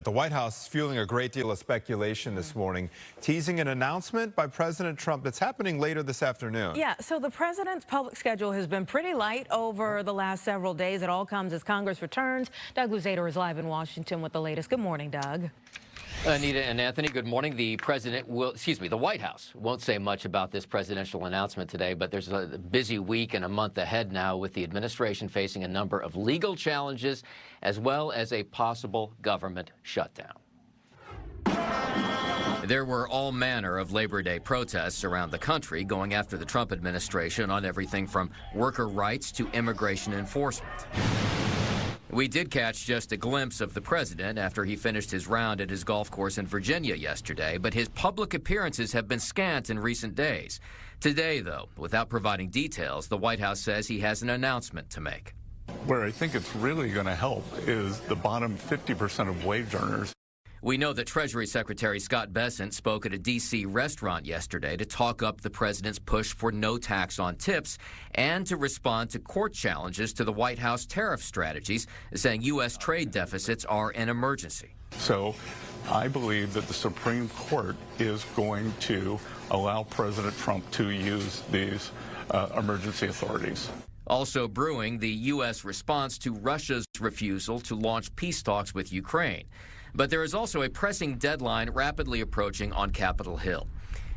The White House is fueling a great deal of speculation this morning, teasing an announcement by President Trump that's happening later this afternoon. Yeah, so the president's public schedule has been pretty light over the last several days. It all comes as Congress returns. Doug Luzader is live in Washington with the latest. Good morning, Doug. Anita and Anthony, good morning. The White House won't say much about this presidential announcement today, but there's a busy week and a month ahead now with the administration facing a number of legal challenges as well as a possible government shutdown. There were all manner of Labor Day protests around the country going after the Trump administration on everything from worker rights to immigration enforcement. We did catch just a glimpse of the president after he finished his round at his golf course in Virginia yesterday, but his public appearances have been scant in recent days. Today, though, without providing details, the White House says he has an announcement to make. Where I think it's really going to help is the bottom 50% of wage earners. We know that Treasury Secretary Scott Bessent spoke at a D.C. restaurant yesterday to talk up the president's push for no tax on tips and to respond to court challenges to the White House tariff strategies, saying U.S. trade deficits are an emergency. So I believe that the Supreme Court is going to allow President Trump to use these emergency authorities. Also brewing, the U.S. response to Russia's refusal to launch peace talks with Ukraine. But there is also a pressing deadline rapidly approaching on Capitol Hill.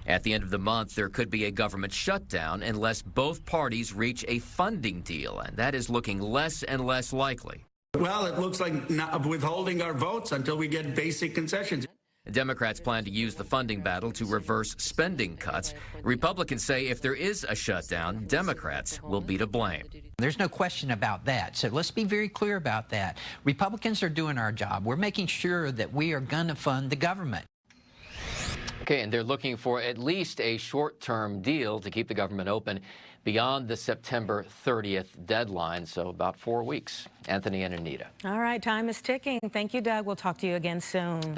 At the end of the month, there could be a government shutdown unless both parties reach a funding deal, and that is looking less and less likely. Well, it looks like not withholding our votes until we get basic concessions. Democrats plan to use the funding battle to reverse spending cuts. Republicans say if there is a shutdown, Democrats will be to blame. There's no question about that. So let's be very clear about that. Republicans are doing our job. We're making sure that we are going to fund the government. Okay, and they're looking for at least a short-term deal to keep the government open beyond the September 30th deadline, so about 4 weeks. Anthony and Anita. All right, time is ticking. Thank you, Doug. We'll talk to you again soon.